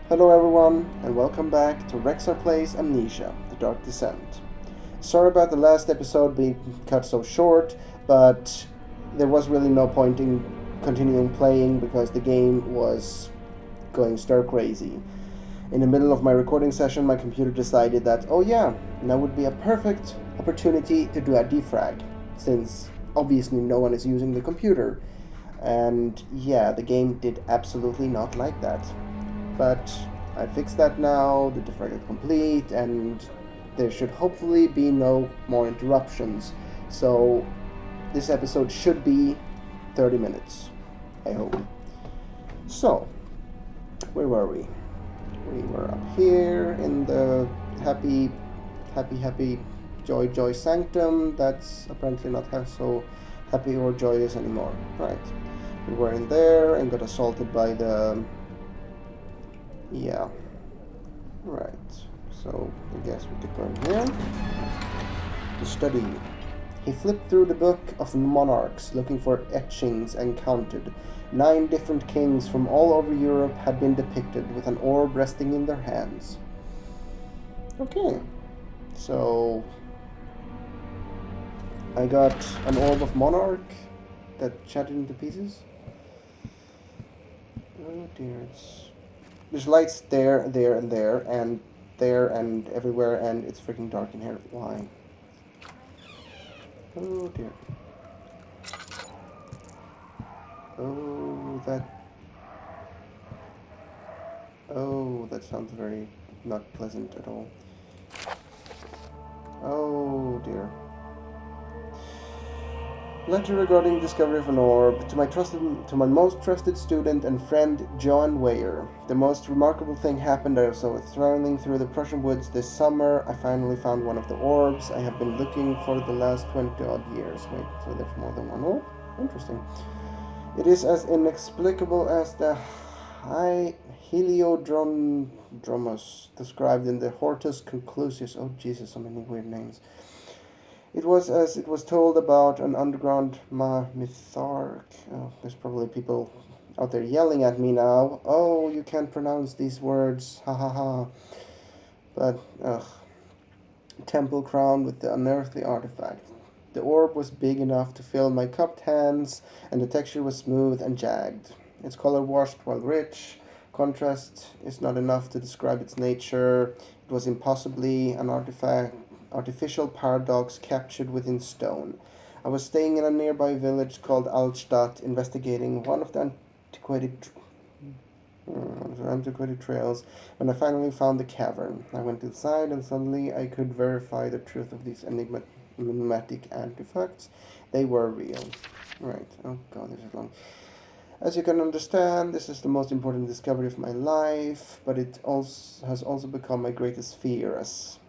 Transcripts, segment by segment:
Hello everyone, and welcome back to Rexxar Plays Amnesia, The Dark Descent. Sorry about the last episode being cut so short, but there was really no point in continuing playing because the game was going stir crazy. In the middle of my recording session, my computer decided that, oh yeah, now would be a perfect opportunity to do a defrag, since obviously no one is using the computer. And yeah, the game did absolutely not like that. But I fixed that now, the defrag is complete, and there should hopefully be no more interruptions. So this episode should be 30 minutes, I hope. So, where were we? We were up here in the happy, joy sanctum. That's apparently not so happy or joyous anymore. Right. We were in there and got assaulted by the. Yeah. Right. So I guess we could go in here. To study. He flipped through the book of monarchs, looking for etchings, and counted. 9 different kings from all over Europe had been depicted with an orb resting in their hands. Okay, so I got an orb of monarch that shattered into pieces. Oh dear, there's lights there, and there, and everywhere, and it's freaking dark in here. Why? Oh dear. Oh, that sounds very not pleasant at all. Oh dear. Letter regarding discovery of an orb to my most trusted student and friend Joan Weyer. The most remarkable thing happened. I was traveling through the Prussian woods this summer. I finally found one of the orbs I have been looking for the last 20 odd years. Wait, so there's more than one orb? Interesting. It is as inexplicable as the Heliodromus described in the Hortus Conclusius. Oh Jesus, so many weird names. It was as it was told about an underground mythark. Oh, there's probably people out there yelling at me now. Oh, you can't pronounce these words. Ha ha ha. But, ugh. Temple crowned with the unearthly artifact. The orb was big enough to fill my cupped hands, and the texture was smooth and jagged. Its color washed while rich. Contrast is not enough to describe its nature. It was impossibly an artificial paradox captured within stone. I was staying in a nearby village called Altstadt, investigating antiquated trails. When I finally found the cavern, I went inside, and suddenly I could verify the truth of these enigmatic artifacts. They were real. Right. Oh god, this is long. As you can understand, this is the most important discovery of my life, but it also has also become my greatest fear. As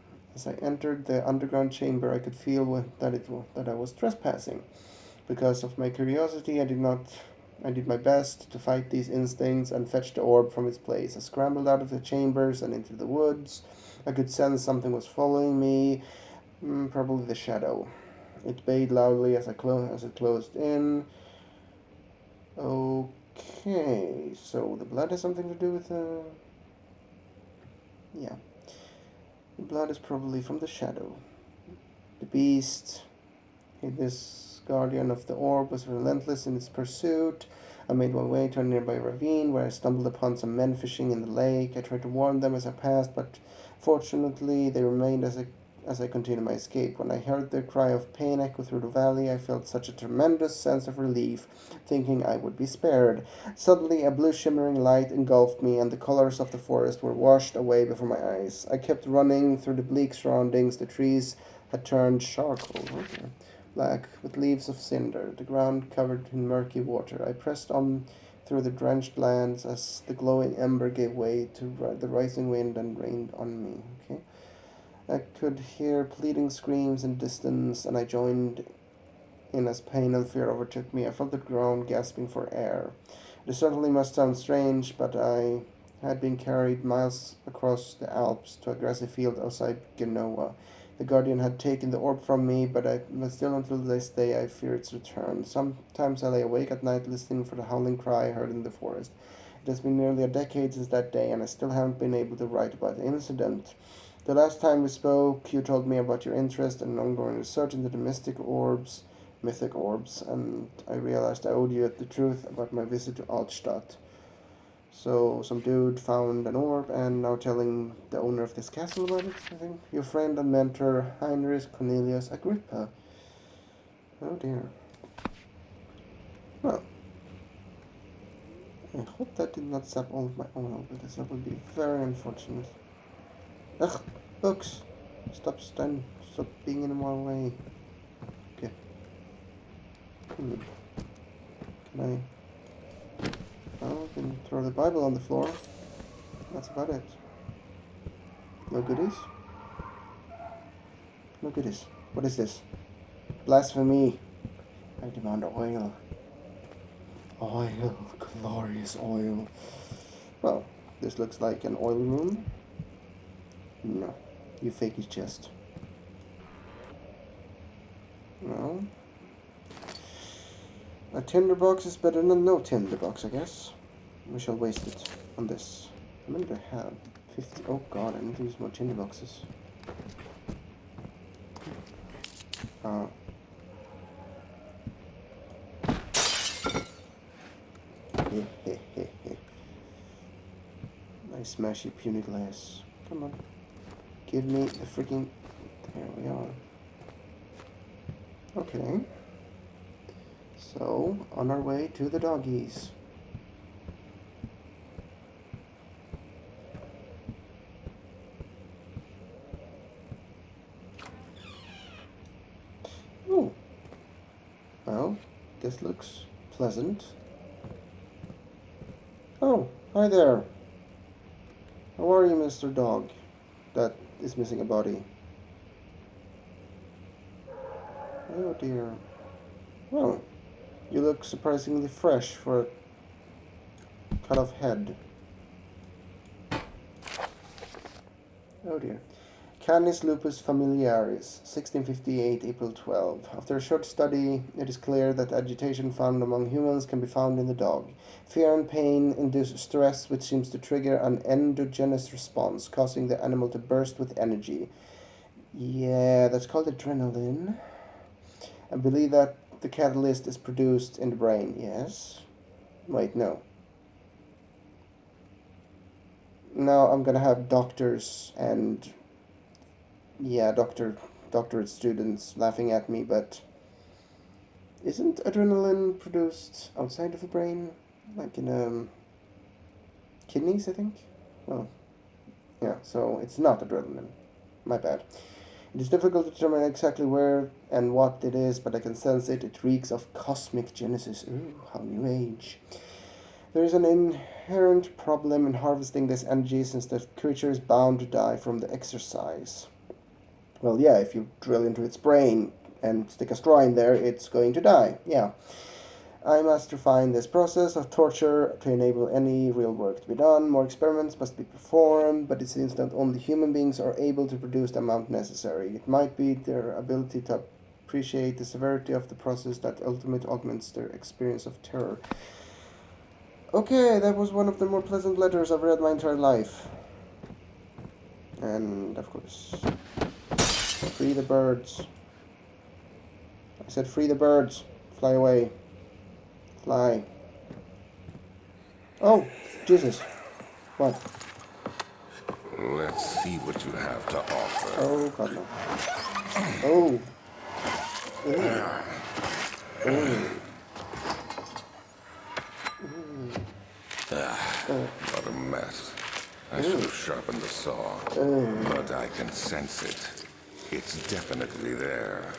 I entered the underground chamber, I could feel that I was trespassing. Because of my curiosity, I did my best to fight these instincts and fetch the orb from its place. I scrambled out of the chambers and into the woods. I could sense something was following me, probably the shadow. It bayed loudly as it closed in. Okay, so the blood has something to do with yeah. The blood is probably from the shadow. The beast, this guardian of the orb, was relentless in its pursuit. I made my way to a nearby ravine where I stumbled upon some men fishing in the lake. I tried to warn them as I passed, but fortunately they remained as I continued my escape. When I heard their cry of pain echo through the valley, I felt such a tremendous sense of relief, thinking I would be spared. Suddenly, a blue shimmering light engulfed me, and the colors of the forest were washed away before my eyes. I kept running through the bleak surroundings. The trees had turned charcoal. Okay, black, with leaves of cinder, the ground covered in murky water. I pressed on through the drenched lands as the glowing ember gave way to the rising wind and rained on me. Okay, I could hear pleading screams in distance, and I joined in as pain and fear overtook me. I felt the ground gasping for air. It certainly must sound strange, but I had been carried miles across the Alps to a grassy field outside Genoa. The guardian had taken the orb from me, but still until this day I fear its return. Sometimes I lay awake at night listening for the howling cry I heard in the forest. It has been nearly a decade since that day, and I still haven't been able to write about the incident. The last time we spoke, you told me about your interest and ongoing research into the mythic orbs, and I realized I owed you the truth about my visit to Altstadt. So, some dude found an orb and now telling the owner of this castle about it, I think. Your friend and mentor, Heinrich Cornelius Agrippa. Oh dear. Well, I hope that did not sap all of my oil, because that would be very unfortunate. Ugh, books! Stop being in my way. Okay. Can I can throw the Bible on the floor. That's about it. No goodies? No goodies. What is this? Blasphemy! I demand oil. Oil. Glorious oil. Well, this looks like an oil room. No. You fake his chest. No. A tinderbox is better than no tinderbox, I guess. We shall waste it on this. How many do I have? 50. Oh god, I need to use more tinderboxes. I smash your puny glass. Come on. Give me the freaking... There we are. Okay. So, on our way to the doggies. Oh. Well, this looks pleasant. Oh, hi there. How are you, Mr. Dog? That is missing a body. Oh dear. Well, you look surprisingly fresh for a cut-off head. Oh dear. Canis lupus familiaris, 1658, April 12. After a short study, it is clear that agitation found among humans can be found in the dog. Fear and pain induce stress, which seems to trigger an endogenous response, causing the animal to burst with energy. Yeah, that's called adrenaline. I believe that the catalyst is produced in the brain. Yes? Wait, no. Now I'm gonna have doctors and... yeah, doctorate students laughing at me, but... isn't adrenaline produced outside of the brain? Like in, kidneys, I think? Well, yeah, so it's not adrenaline. My bad. It is difficult to determine exactly where and what it is, but I can sense it. It reeks of cosmic genesis. Ooh, how new age. There is an inherent problem in harvesting this energy, since the creature is bound to die from the exercise. Well, yeah, if you drill into its brain and stick a straw in there, it's going to die. Yeah. I must refine this process of torture to enable any real work to be done. More experiments must be performed, but it seems that only human beings are able to produce the amount necessary. It might be their ability to appreciate the severity of the process that ultimately augments their experience of terror. Okay, that was one of the more pleasant letters I've read my entire life. And, of course, free the birds. I said free the birds. Fly away. Fly. Oh, Jesus. What? Let's see what you have to offer. Oh, God, no. Oh. Ooh. Ooh. What a mess. I should have sharpened the saw, but I can sense it. It's definitely there.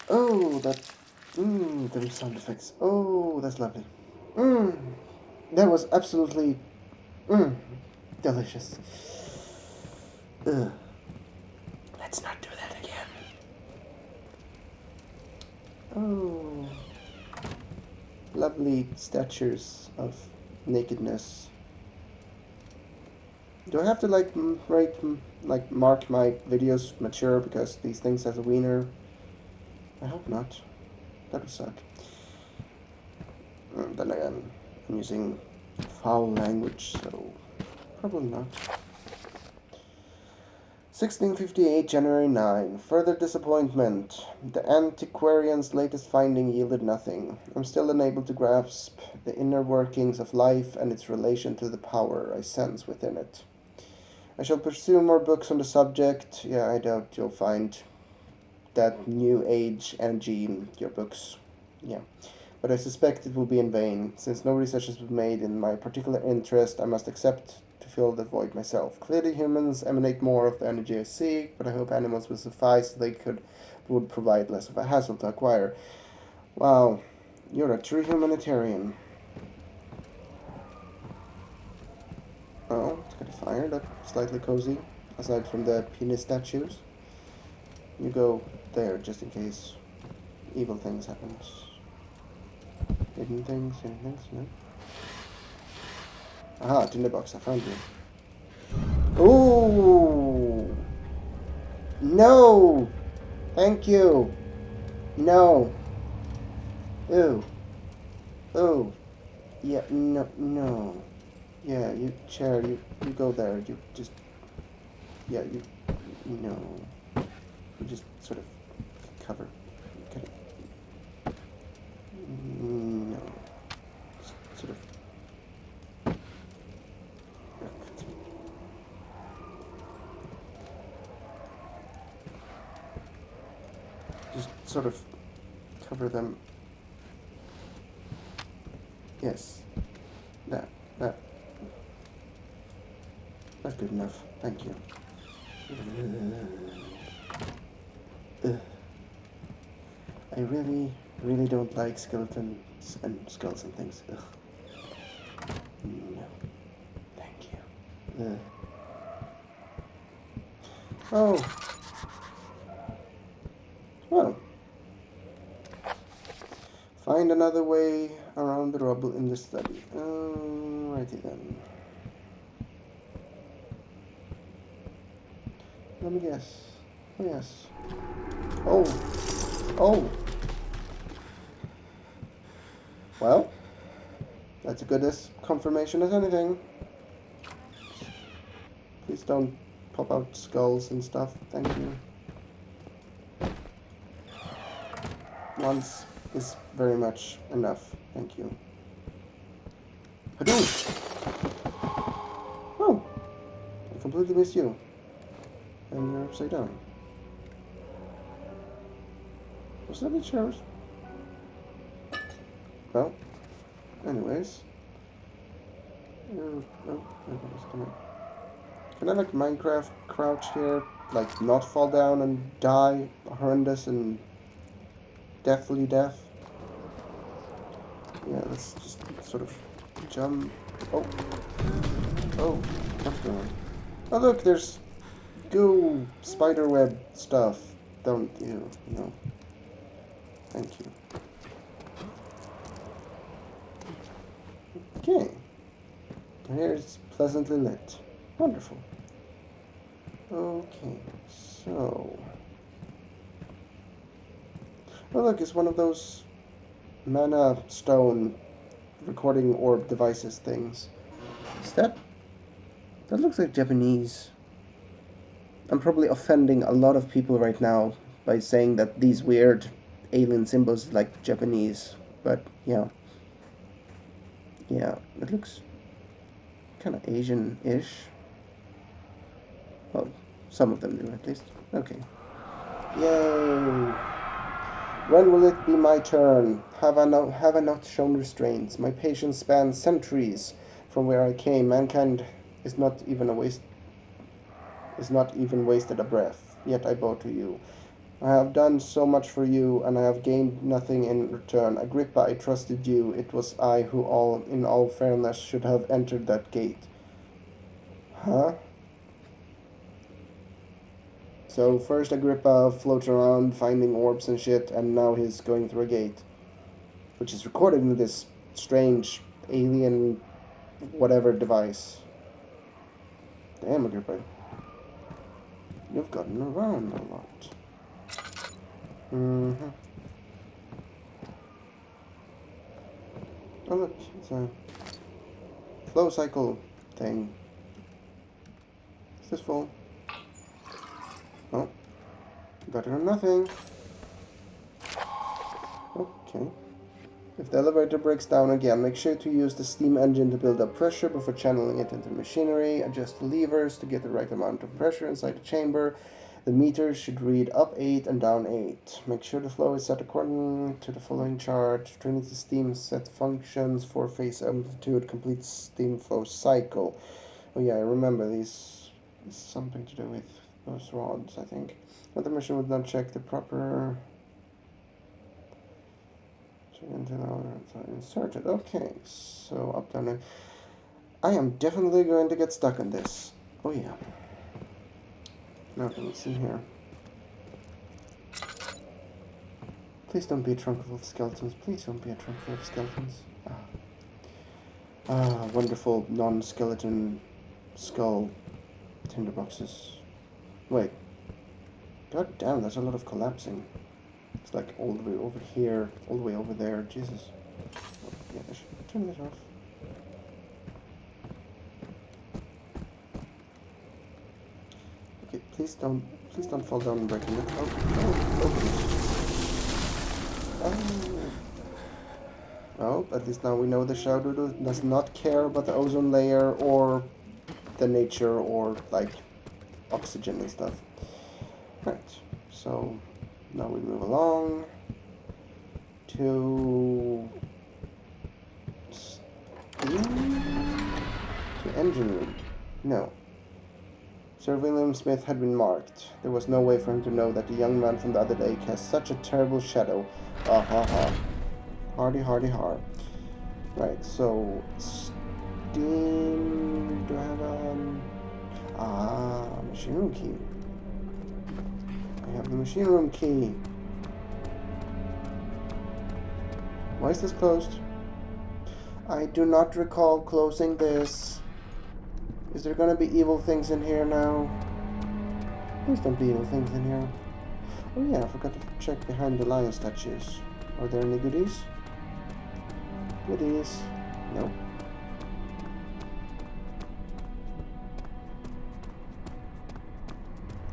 Oh, that... the sound effects. Oh, that's lovely. That was absolutely... delicious. Ugh. Let's not do that again. Oh. Lovely statures of nakedness. Do I have to mark my videos mature because these things has a wiener? I hope not. That would suck. Then again, I'm using Foul language, so probably not. 1658, January 9. Further disappointment. The antiquarian's latest finding yielded nothing. I'm still unable to grasp the inner workings of life and its relation to the power I sense within it. I shall pursue more books on the subject. Yeah, I doubt you'll find that new age energy in your books. Yeah. But I suspect it will be in vain. Since no research has been made in my particular interest, I must accept to fill the void myself. Clearly humans emanate more of the energy I seek, but I hope animals will suffice so would provide less of a hassle to acquire. Wow, you're a true humanitarian. Oh, it's got a fire. That's slightly cozy, aside from the penis statues. You go there just in case evil things happen. Hidden things, no? Aha, tinderbox, I found you. Ooh! No! Thank you! No! Ooh. Ooh. Yeah, no. Yeah, you, chair, you go there. You just, yeah, no. You just sort of cover. Get it. No. Just sort of. Just sort of cover them. Yes. That. That's good enough. Thank you. I really don't like skeletons and skulls and things. Ugh. No. Thank you. Oh. Well. Find another way around the rubble in the study. Alrighty then. Let me guess. Oh, yes. Oh. Well, that's a good as confirmation as anything. Please don't pop out skulls and stuff. Thank you. Once is very much enough. Thank you. Hadoosh! Oh, I completely missed you. And you're upside down. Was that a chair? Well, anyways. Can I like Minecraft crouch here? Like not fall down and die horrendous and deathly death? Yeah, let's just sort of jump. Oh, what's going on? Oh look, there's goo spiderweb stuff. Don't you? No. Thank you. Okay. Here it's pleasantly lit. Wonderful. Okay, so... Oh look, it's one of those mana stone recording orb devices things. Is that... That looks like Japanese. I'm probably offending a lot of people right now by saying that these weird alien symbols like Japanese. But, yeah. Yeah, it looks kind of Asian-ish. Well, some of them do, at least. Okay. Yay! When will it be my turn? Have I not shown restraints? My patience spans centuries from where I came. Mankind is not even wasted a breath. Yet I bow to you. I have done so much for you, and I have gained nothing in return. Agrippa, I trusted you. It was I who, in all fairness, should have entered that gate. Huh? So first Agrippa floats around finding orbs and shit, and now he's going through a gate, which is recorded in this strange alien whatever device. Damn, Agrippa. You've gotten around a lot. Mm-hmm. Oh look, it's a flow cycle thing. Is this full? Oh. Better than nothing. Okay. If the elevator breaks down again, make sure to use the steam engine to build up pressure before channeling it into the machinery. Adjust the levers to get the right amount of pressure inside the chamber. The meter should read up 8 and down 8. Make sure the flow is set according to the following chart. Trinity steam set functions for phase amplitude, complete steam flow cycle. Oh yeah, I remember these. It's something to do with those rods, I think. But the machine would not check the proper... Inserted. Okay, so up, down, in. I am definitely going to get stuck in this. Oh yeah. Now let's see here. Please don't be a trunk full of skeletons. Please don't be a trunk full of skeletons. Wonderful non-skeleton skull tinderboxes. Wait. God damn, there's a lot of collapsing. It's like all the way over here, all the way over there. Jesus. Oh, yeah, I should turn this off. Okay, please don't fall down and break the neck. Oh, at least now we know the shadow does not care about the ozone layer or the nature or like oxygen and stuff. Right, so now we move along to engine room. No. Sir William Smith had been marked. There was no way for him to know that the young man from the other day cast such a terrible shadow. Ah ha ha. Hardy, hardy, hard. Right, so steam. Do I have machine room key. I have the machine room key. Why is this closed? I do not recall closing this. Is there gonna be evil things in here now? Please don't be evil things in here. Oh yeah, I forgot to check behind the lion statues. Are there any goodies? Goodies? No.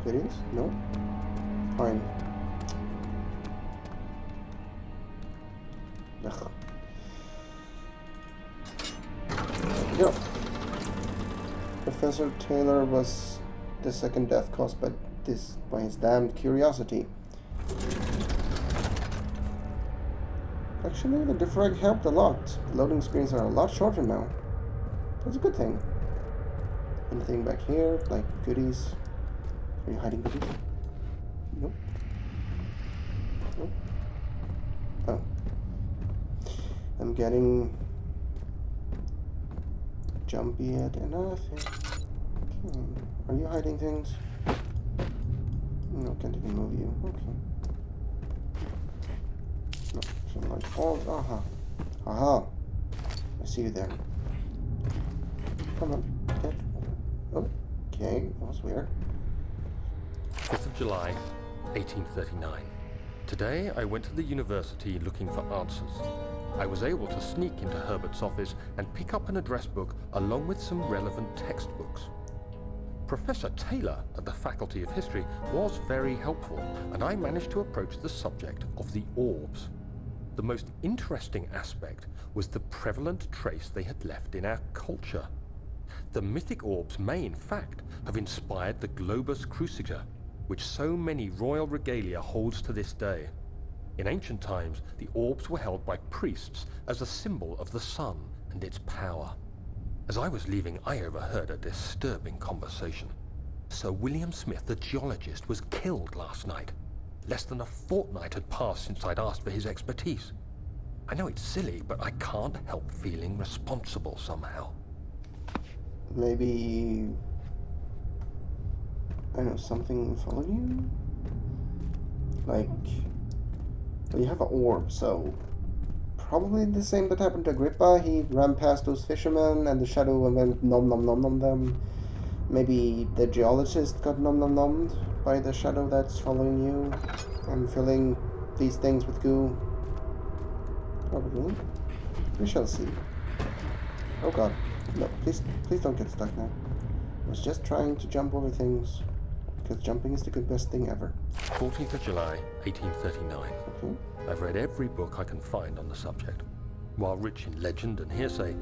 Goodies? No. Fine. Ugh. There we go. Professor Taylor was the second death caused by his damned curiosity. Actually, the defrag helped a lot. The loading screens are a lot shorter now. That's a good thing. Anything back here, like goodies? Are you hiding goodies? Nope. Nope. Oh. I'm getting jumpy at nothing. Okay. Are you hiding things? No, can't even move you. Okay. No, so like all. Aha. Aha. I see you there. Come on. Get over. Okay, that was weird. 5th of July, 1839. Today I went to the university looking for answers. I was able to sneak into Herbert's office and pick up an address book along with some relevant textbooks. Professor Taylor at the Faculty of History was very helpful, and I managed to approach the subject of the orbs. The most interesting aspect was the prevalent trace they had left in our culture. The mythic orbs may, in fact, have inspired the globus cruciger, which so many royal regalia holds to this day. In ancient times, the orbs were held by priests as a symbol of the sun and its power. As I was leaving, I overheard a disturbing conversation. Sir William Smith, the geologist, was killed last night. Less than a fortnight had passed since I'd asked for his expertise. I know it's silly, but I can't help feeling responsible somehow. Maybe... I know, something followed you? Like... Well, you have an orb, so... Probably the same that happened to Agrippa. He ran past those fishermen and the shadow went nom nom nom nom them. Maybe the geologist got nom nom nommed by the shadow that's following you and filling these things with goo. Probably. We shall see. Oh god. No, please don't get stuck now. I was just trying to jump over things, because jumping is the best thing ever. 14th of July, 1839. Okay. I've read every book I can find on the subject. While rich in legend and hearsay,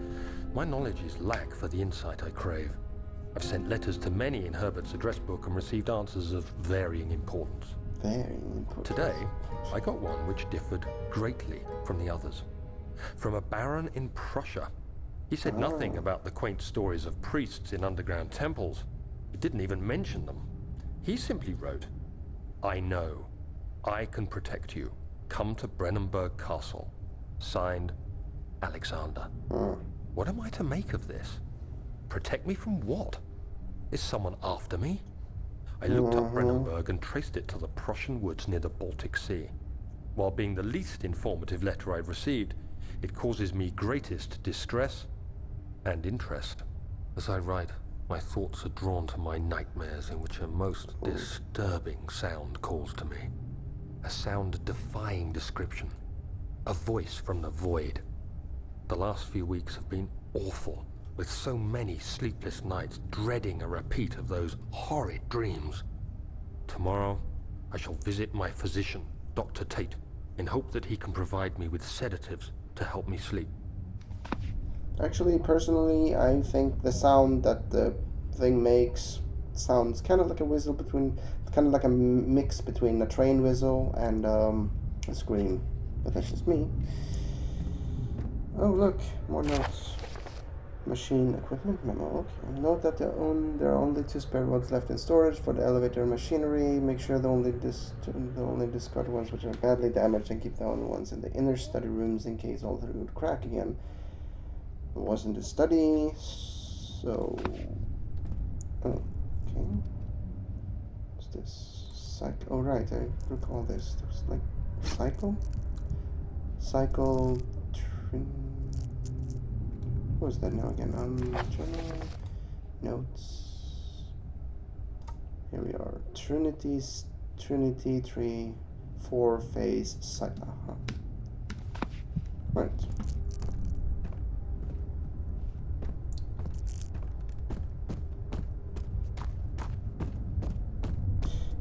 my knowledge is lack for the insight I crave. I've sent letters to many in Herbert's address book and received answers of varying importance. Very important. Today, I got one which differed greatly from the others. From a baron in Prussia. He said nothing about the quaint stories of priests in underground temples. He didn't even mention them. He simply wrote, "I know. I can protect you. Come to Brennenburg Castle. Signed, Alexander." What am I to make of this? Protect me from what? Is someone after me? I looked up Brennenburg and traced it to the Prussian woods near the Baltic Sea. While being the least informative letter I've received, it causes me greatest distress and interest. As I write, my thoughts are drawn to my nightmares in which a most disturbing sound calls to me. A sound defying description. A voice from the void. The last few weeks have been awful, with so many sleepless nights dreading a repeat of those horrid dreams. Tomorrow, I shall visit my physician, Dr. Tate, in hope that he can provide me with sedatives to help me sleep. Actually, personally, I think the sound that the thing makes sounds kind of like a whistle kind of like a mix between a train whistle and a scream. But that's just me. Oh, look, more notes. Machine equipment memo. Okay. Note that there are only 2 spare rods left in storage for the elevator machinery. Make sure the only discard ones which are badly damaged, and keep the only ones in the inner study rooms in case all 3 would crack again. It wasn't a study, so okay. What's this? Oh right, I recall this. There's like cycle. What was that now again? Journal notes. Here we are. Trinity 3 4-phase cycle. Right.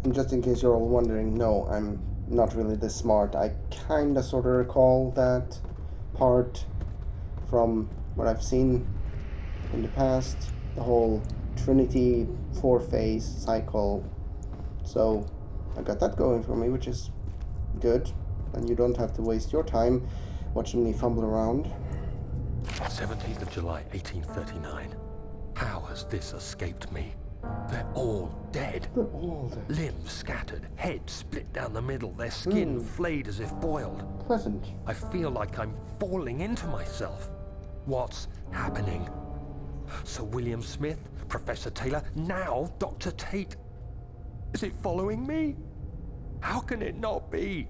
And just in case you're all wondering, no, I'm not really this smart. I kinda sorta recall that part from what I've seen in the past, the whole Trinity 4-phase cycle. So I got that going for me, which is good, and you don't have to waste your time watching me fumble around. 17th of July, 1839. How has this escaped me? They're all dead. They're all dead. Limbs scattered, heads split down the middle, their skin flayed as if boiled. Pleasant. I feel like I'm falling into myself. What's happening? Sir William Smith, Professor Taylor, now Dr. Tate. Is it following me? How can it not be?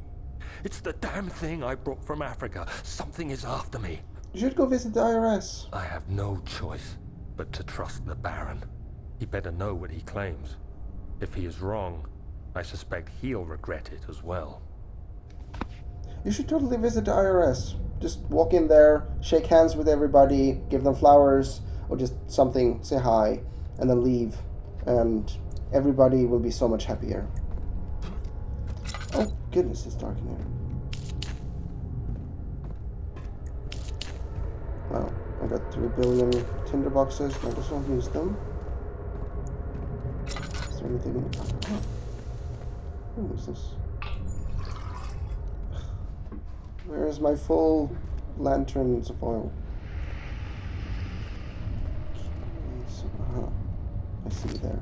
It's the damn thing I brought from Africa. Something is after me. You should go visit the IRS. I have no choice but to trust the Baron. He better know what he claims. If he is wrong, I suspect he'll regret it as well. You should totally visit the IRS. Just walk in there, shake hands with everybody, give them flowers, or just something, say hi, and then leave. And everybody will be so much happier. Oh, goodness, it's dark in here. Well, I got 3 billion tinder boxes, might as well use them. Is there anything in the pocket? Oh. What is this? Where's my full lanterns of oil? Okay, so, I see you there.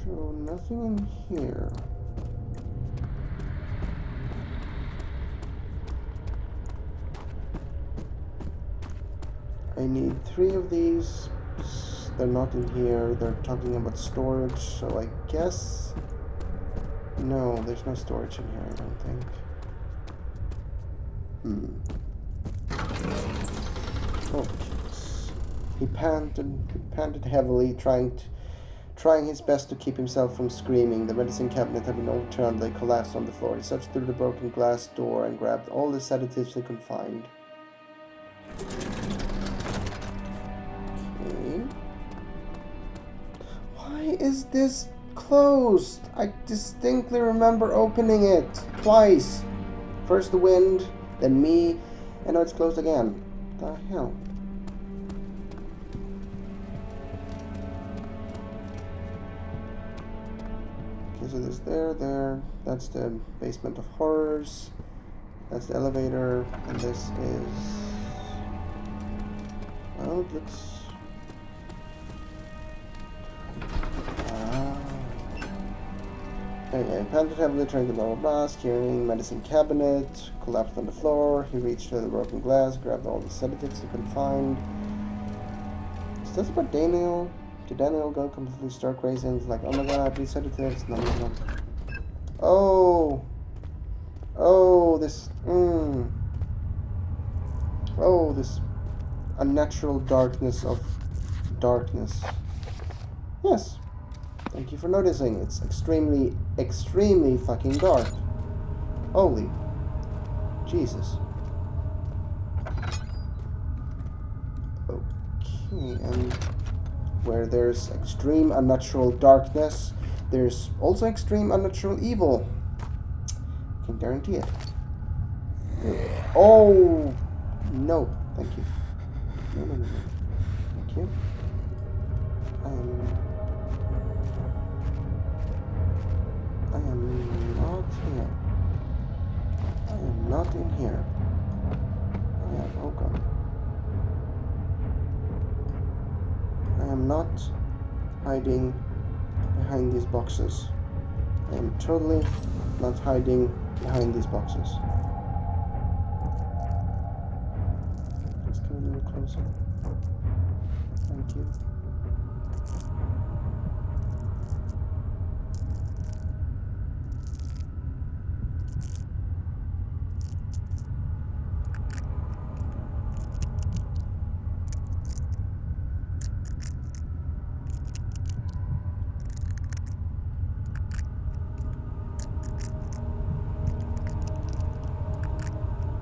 So nothing in here. I need 3 of these. They're not in here. They're talking about storage, so I guess... No, there's no storage in here, I don't think. Oh, jeez. He panted heavily, trying Trying his best to keep himself from screaming, the medicine cabinet had been overturned. They collapsed on the floor. He searched through the broken glass door and grabbed all the sedatives he could find. Okay. Why is this closed? I distinctly remember opening it twice. First the wind, then me, and now it's closed again. What the hell? Okay, so there's there. That's the basement of horrors. That's the elevator, and this is... well, it looks... Okay, panted heavily, trying to lower blast, carrying medicine cabinet, collapsed on the floor. He reached for the broken glass, grabbed all the sedatives he could find. Is this what Daniel? Did Daniel go completely stark crazy and it's like, oh my god, these sedatives? No. Oh, this, oh, this unnatural darkness of darkness. Yes. Thank you for noticing. It's extremely, extremely fucking dark. Holy Jesus. Okay, and where there's extreme unnatural darkness, there's also extreme unnatural evil. Can guarantee it. Oh no, thank you. No. Thank you. I am not here. I am not in here. Oh god. I am not hiding behind these boxes. I am totally not hiding behind these boxes. Let's come a little closer. Thank you.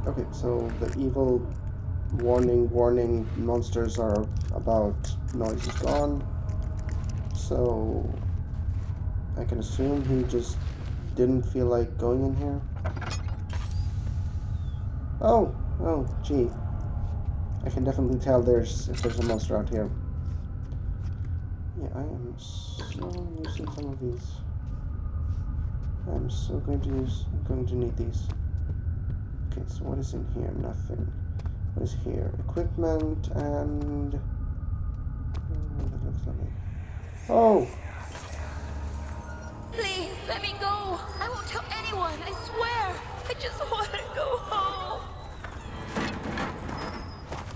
Okay, so the evil warning monsters are about. Noise is gone. So I can assume he just didn't feel like going in here. Oh, gee. I can definitely tell if there's a monster out here. Yeah, I am so using some of these. I'm so going to need these. Okay, so what is in here? Nothing. What is here? Equipment and... oh, that looks lovely. Oh! Please, let me go. I won't tell anyone, I swear. I just want to go home.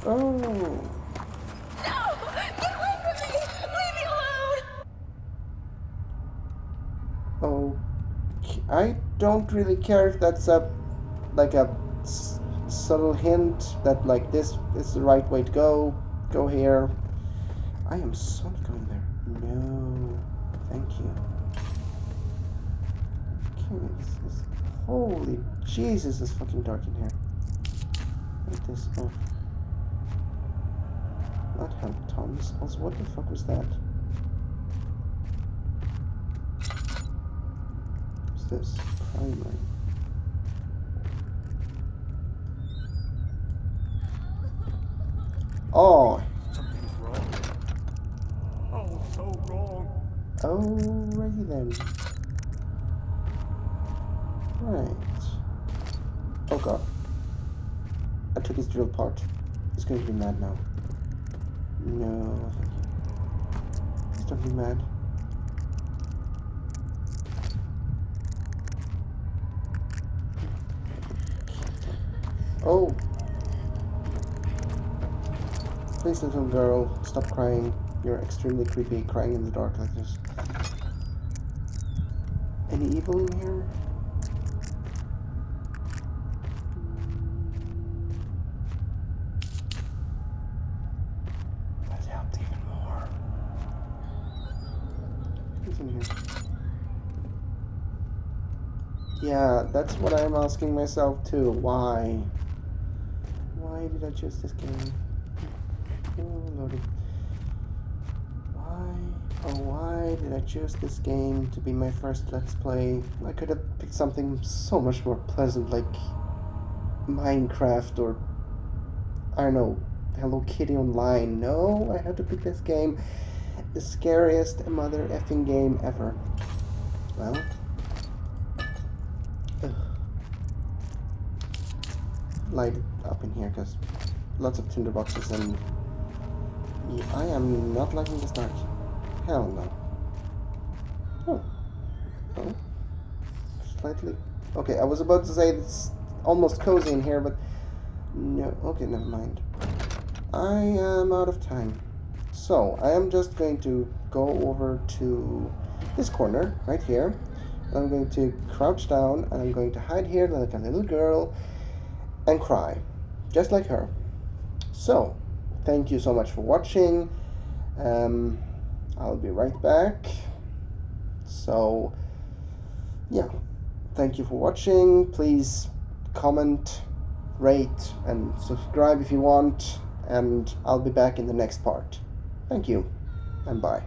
Oh! No! Get away from me! Leave me alone! Okay. I don't really care if that's a subtle hint that like this is the right way to go. Go here. I am so not going there. No, thank you. Okay, this is, holy Jesus, it's fucking dark in here. Like this. Oh, not help, Thomas. Also, what the fuck was that? What's this? Primary. Oh. Something's wrong. Oh, so wrong. Alrighty then. Right. Oh god. I took his drill part. He's going to be mad now. No, thank you. Please don't be mad. Oh! Please, little girl, stop crying. You're extremely creepy, crying in the dark like this. Any evil in here? That helped even more. What's in here? Yeah, that's what I'm asking myself too. Why? Why did I choose this game? Oh, loading. Why did I choose this game to be my first Let's Play? I could have picked something so much more pleasant, like Minecraft or, I don't know, Hello Kitty Online. No, I had to pick this game. The scariest mother effing game ever. Well. Ugh. Light it up in here, because lots of tinder boxes and... Yeah, I am not liking this dark. Hell no. Oh. Oh. Slightly. Okay, I was about to say it's almost cozy in here, but no. Okay, never mind. I am out of time. So, I am just going to go over to this corner, right here. And I'm going to crouch down, and I'm going to hide here like a little girl and cry. Just like her. So, thank you so much for watching. I'll be right back. So, yeah. Thank you for watching. Please comment, rate, and subscribe if you want. And I'll be back in the next part. Thank you, and bye.